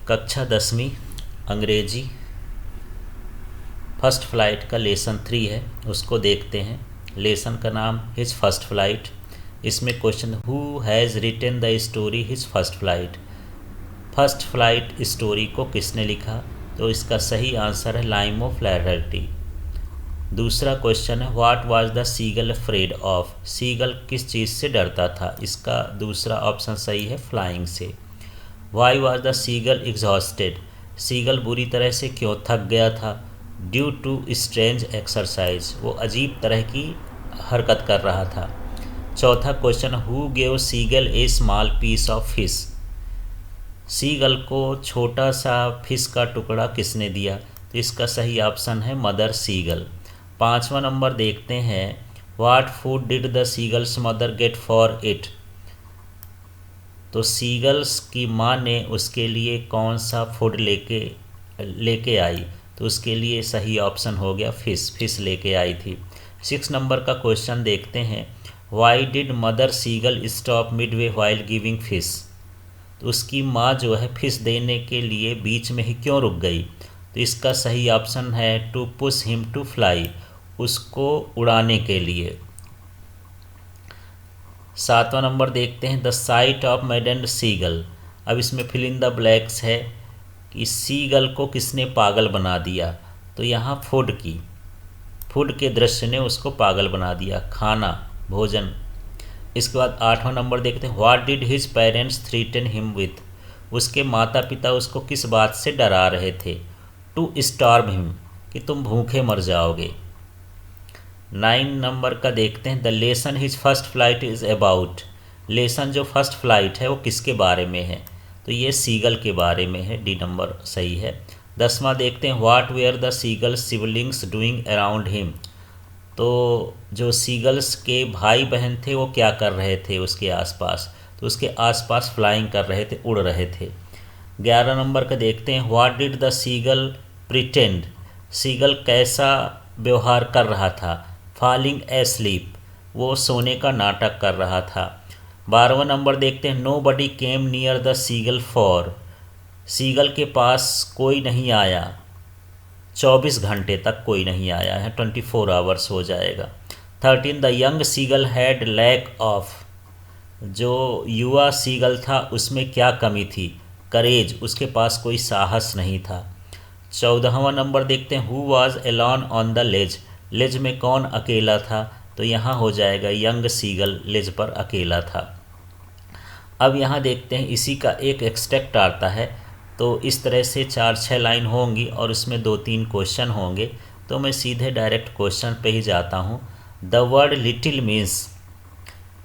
कक्षा 10वीं अंग्रेजी फर्स्ट फ्लाइट का लेसन 3 है, उसको देखते हैं। लेसन का नाम हिज फर्स्ट फ्लाइट। इसमें question who has written the story his first flight. First flight story को किसने लिखा? तो इसका सही आंसर है लाइम ऑफ फ्लैरटी। दूसरा क्वेश्चन है what was the seagull afraid of. Seagull किस चीज़ से डरता था? इसका दूसरा ऑप्शन सही है फ्लाइंग से। Why was the seagull exhausted. Seagull बुरी तरह से क्यों थक गया था? ड्यू टू स्ट्रेंज एक्सरसाइज, वो अजीब तरह की हरकत कर रहा था। चौथा question who gave seagull a small piece of fish. Seagull को छोटा सा फिश का टुकड़ा किसने दिया? तो इसका सही ऑप्शन है मदर सीगल। पाँचवा नंबर देखते हैं what food did the seagulls mother get for it. तो सीगल्स की माँ ने उसके लिए कौन सा फूड लेके आई? तो उसके लिए सही ऑप्शन हो गया फिश लेके आई थी। 6 नंबर का क्वेश्चन देखते हैं why did mother seagull stop midway while giving fish. तो उसकी माँ जो है फिश देने के लिए बीच में ही क्यों रुक गई? तो इसका सही ऑप्शन है to push him to fly, उसको उड़ाने के लिए। 7वां नंबर देखते हैं the sight of maddened seagull. अब इसमें फिल इन द ब्लैक्स है कि सीगल को किसने पागल बना दिया? तो यहाँ फूड के दृश्य ने उसको पागल बना दिया, खाना, भोजन। इसके बाद 8वां नंबर देखते हैं what did his parents threaten him with. उसके माता पिता उसको किस बात से डरा रहे थे? टू स्टार्व हिम, कि तुम भूखे मर जाओगे। 9 नंबर का देखते हैं the lesson his first flight is about. Lesson जो फर्स्ट फ्लाइट है वो किसके बारे में है? तो ये सीगल के बारे में है, डी नंबर सही है। 10वां देखते हैं what were the seagull siblings doing around him. तो जो सीगल्स के भाई बहन थे वो क्या कर रहे थे उसके आसपास? तो उसके आसपास फ्लाइंग कर रहे थे, उड़ रहे थे। 11 नंबर का देखते हैं what did the seagull pretend. Seagull कैसा व्यवहार कर रहा था? फॉलिंग एस्लीप, वो सोने का नाटक कर रहा था। 12वां नंबर देखते हैं nobody came near the seagull for. Seagull के पास कोई नहीं आया, 24 घंटे तक कोई नहीं आया है, 24 आवर्स हो जाएगा। 13 the young seagull had lack of. जो युवा सीगल था उसमें क्या कमी थी? करेज, उसके पास कोई साहस नहीं था। 14वां नंबर देखते हैं who was alone on the ledge. Ledge में कौन अकेला था? तो यहाँ हो जाएगा यंग सीगल लेज पर अकेला था। अब यहाँ देखते हैं इसी का एक एक्सट्रैक्ट आता है। तो इस तरह से 4-6 लाइन होंगी और उसमें 2-3 क्वेश्चन होंगे। तो मैं सीधे डायरेक्ट क्वेश्चन पे ही जाता हूँ। द वर्ड लिटिल मीन्स,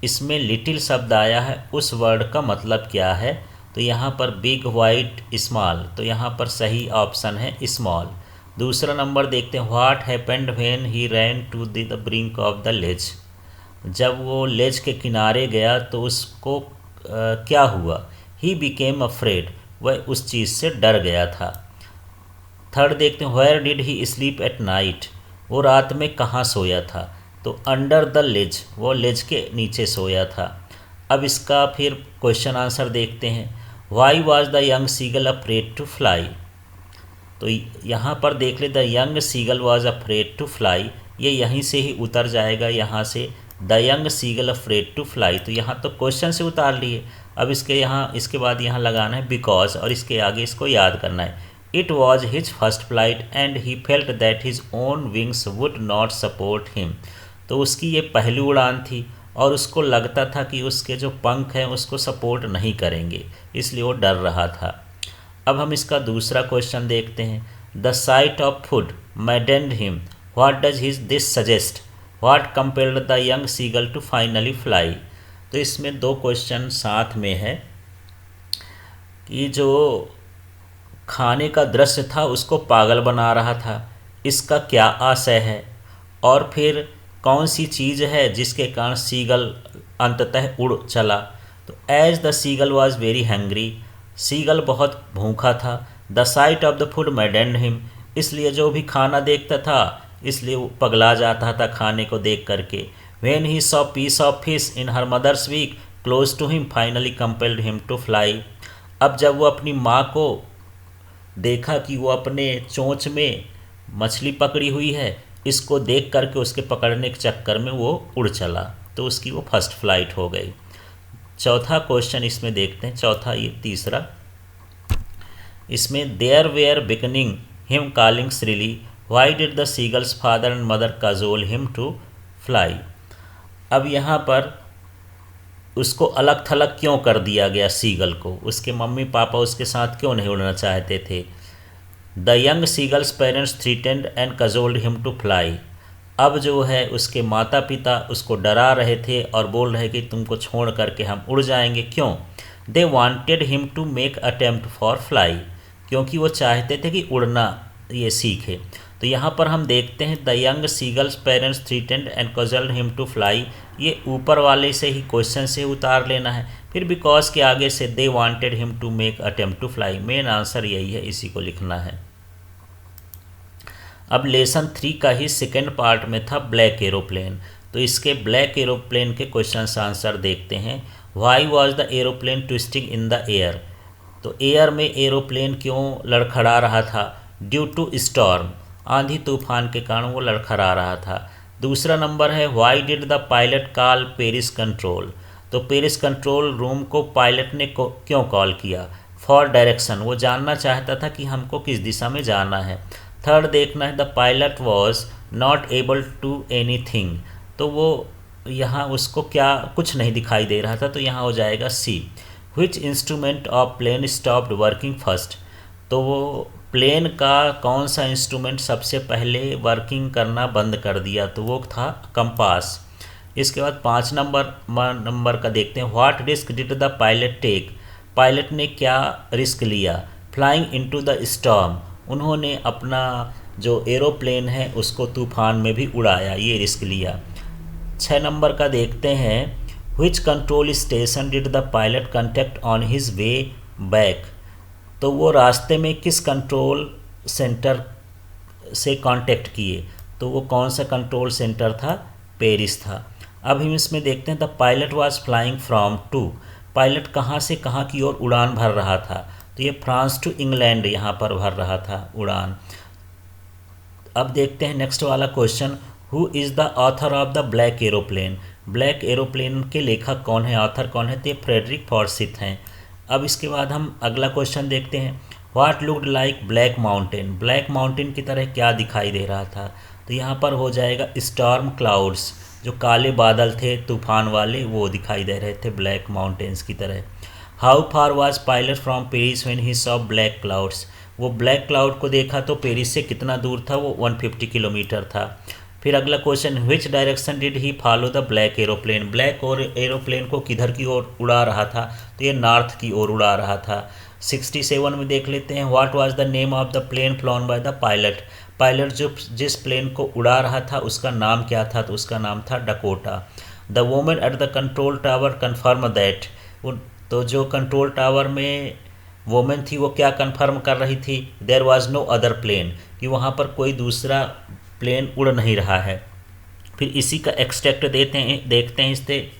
इसमें लिटिल शब्द आया है, उस वर्ड का मतलब क्या है? तो यहाँ पर बिग, वाइट, स्मॉल, तो यहाँ पर सही ऑप्शन है स्मॉल। दूसरा नंबर देखते हैं what happened when he ran to the brink of the ledge. जब वो लेज के किनारे गया तो उसको क्या हुआ? ही बिकेम अफ्रेड, वह उस चीज़ से डर गया था। थर्ड देखते हैं where did he sleep at night. वो रात में कहाँ सोया था? तो अंडर द लेज, वो लेज के नीचे सोया था। अब इसका फिर क्वेश्चन आंसर देखते हैं why was the young seagull afraid to fly. तो यहाँ पर देख ले the young seagull was afraid to fly, ये यहीं से ही उतर जाएगा, यहाँ से the young seagull afraid to fly. तो यहाँ तो क्वेश्चन से उतार लिए। अब इसके बाद यहाँ लगाना है बिकॉज, और इसके आगे इसको याद करना है it was his first flight and he felt that his own wings would not support him. तो उसकी ये पहली उड़ान थी और उसको लगता था कि उसके जो पंख हैं उसको सपोर्ट नहीं करेंगे, इसलिए वो डर रहा था। अब हम इसका दूसरा क्वेश्चन देखते हैं the sight of food maddened him, what does his this suggest, what compelled the young seagull to finally fly. तो इसमें 2 क्वेश्चन साथ में है कि जो खाने का दृश्य था उसको पागल बना रहा था, इसका क्या आशय है? और फिर कौन सी चीज़ है जिसके कारण सीगल अंततः उड़ चला? तो as the seagull was very hungry, seagull बहुत भूखा था। The sight of the food maddened him, इसलिए जो भी खाना देखता था इसलिए वो पगला जाता था खाने को देख करके। When he saw piece of fish in her mother's beak close to him finally compelled him to fly. अब जब वो अपनी माँ को देखा कि वो अपने चोंच में मछली पकड़ी हुई है, इसको देख करके उसके पकड़ने के चक्कर में वो उड़ चला, तो उसकी वो फर्स्ट फ्लाइट हो गई। चौथा क्वेश्चन इसमें देखते हैं, चौथा ये तीसरा, इसमें there were beckoning him calling shrilly why did the seagull's father and mother cajole him to fly. अब यहाँ पर उसको अलग थलग क्यों कर दिया गया सीगल को, उसके मम्मी पापा उसके साथ क्यों नहीं उड़ना चाहते थे। The young seagull's parents threatened and cajoled him to fly. अब जो है उसके माता पिता उसको डरा रहे थे और बोल रहे कि तुमको छोड़ करके हम उड़ जाएंगे, क्यों। They wanted him to make attempt for fly, क्योंकि वो चाहते थे कि उड़ना ये सीखे। तो यहाँ पर हम देखते हैं the young seagull's parents threatened and cajoled him to fly, ये ऊपर वाले से ही क्वेश्चन से उतार लेना है, फिर बिकॉज के आगे से they wanted him to make attempt to fly, main answer यही है, इसी को लिखना है। अब लेसन 3 का ही सेकेंड पार्ट में था ब्लैक एरोप्लेन, तो इसके ब्लैक एरोप्लेन के क्वेश्चन आंसर देखते हैं। Why was the aeroplane twisting in the air, तो एयर में एरोप्लेन क्यों लड़खड़ा रहा था। ड्यू टू स्टॉर्म, आंधी तूफान के कारण वो लड़खड़ा रहा था। दूसरा नंबर है Y did the pilot call Paris control, तो पेरिस कंट्रोल रूम को पायलट ने क्यों कॉल किया। फॉर डायरेक्शन, वो जानना चाहता था कि हमको किस दिशा में जाना है। थर्ड देखना है the pilot was not able to anything, तो वो यहाँ उसको क्या कुछ नहीं दिखाई दे रहा था, तो यहाँ हो जाएगा C. Which instrument of plane stopped working first, तो वो प्लेन का कौन सा इंस्ट्रूमेंट सबसे पहले वर्किंग करना बंद कर दिया, तो वो था कंपास। इसके बाद 5 नंबर का देखते हैं। What risk did the pilot take, pilot ने क्या रिस्क लिया। फ्लाइंग इनटू द स्टॉर्म, उन्होंने अपना जो एरोप्लेन है उसको तूफान में भी उड़ाया, ये रिस्क लिया। 6 नंबर का देखते हैं। Which control station did the pilot contact on his way back, तो वो रास्ते में किस कंट्रोल सेंटर से कांटेक्ट किए, तो वो कौन सा कंट्रोल सेंटर था, पेरिस था। अब हम इसमें देखते हैं the pilot was flying from to, pilot कहाँ से कहाँ की ओर उड़ान भर रहा था, तो ये फ्रांस टू इंग्लैंड यहाँ पर भर रहा था उड़ान। अब देखते हैं नेक्स्ट वाला question. Who is the author of the black aeroplane, black aeroplane के लेखक कौन है, ऑथर कौन है, तो ये फ्रेडरिक फॉर्सिथ हैं। अब इसके बाद हम अगला क्वेश्चन देखते हैं। What looked like black mountain, black mountain की तरह क्या दिखाई दे रहा था, तो यहाँ पर हो जाएगा स्टॉर्म क्लाउड्स, जो काले बादल थे तूफान वाले वो दिखाई दे रहे थे ब्लैक माउंटेन्स की तरह। How far was pilot from Paris when he saw black clouds, वो ब्लैक क्लाउड को देखा तो पेरिस से कितना दूर था, वो 150 किलोमीटर था। फिर अगला question, which direction did he follow the black aeroplane, black और एरोप्लेन को किधर की ओर उड़ा रहा था, तो ये नॉर्थ की ओर उड़ा रहा था। 67 में देख लेते हैं। What was the name of the plane flown by the pilot, pilot जो जिस प्लेन को उड़ा रहा था उसका नाम क्या था, तो उसका नाम था Dakota. The women at the control tower confirm that, तो जो कंट्रोल टावर में वोमेन थी वो क्या कंफर्म कर रही थी, there was no other plane, कि वहाँ पर कोई दूसरा प्लेन उड़ नहीं रहा है। फिर इसी का एक्सट्रैक्ट देखते हैं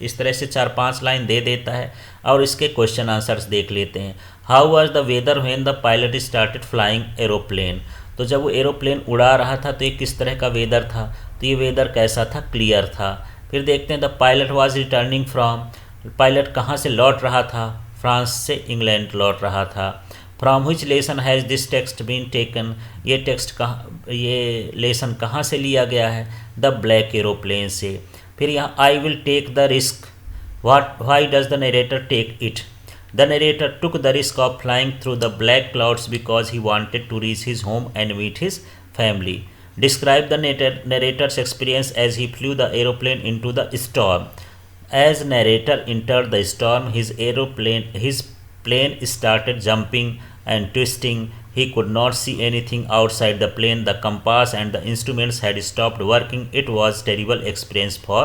इस तरह से 4-5 लाइन दे देता है और इसके क्वेश्चन आंसर्स देख लेते हैं। How was the weather when the pilot started flying aeroplane, तो जब वो एरोप्लेन उड़ा रहा था तो ये किस तरह का वेदर था, तो ये वेदर कैसा था, क्लियर था। फिर देखते हैं the pilot was returning from, pilot कहाँ से लौट रहा था, फ्रांस से इंग्लैंड लौट रहा था। From which lesson has this text been taken, ये लेसन कहाँ से लिया गया है, द ब्लैक एरोप्लेन से। फिर यहाँ I will take the risk, why does the narrator take it, the narrator took the risk of flying through the black clouds because he wanted to reach his home and meet his family. Describe the narrator's experience as he flew the aeroplane into the storm, as narrator entered the storm his plane started jumping and twisting, he could not see anything outside the plane, the compass and the instruments had stopped working, it was terrible experience for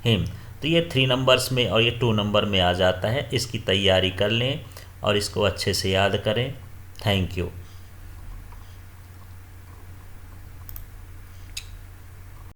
him। तो ये 3 numbers में और ये 2 number में आ जाता है, इसकी तैयारी कर लें और इसको अच्छे से याद करें। Thank you.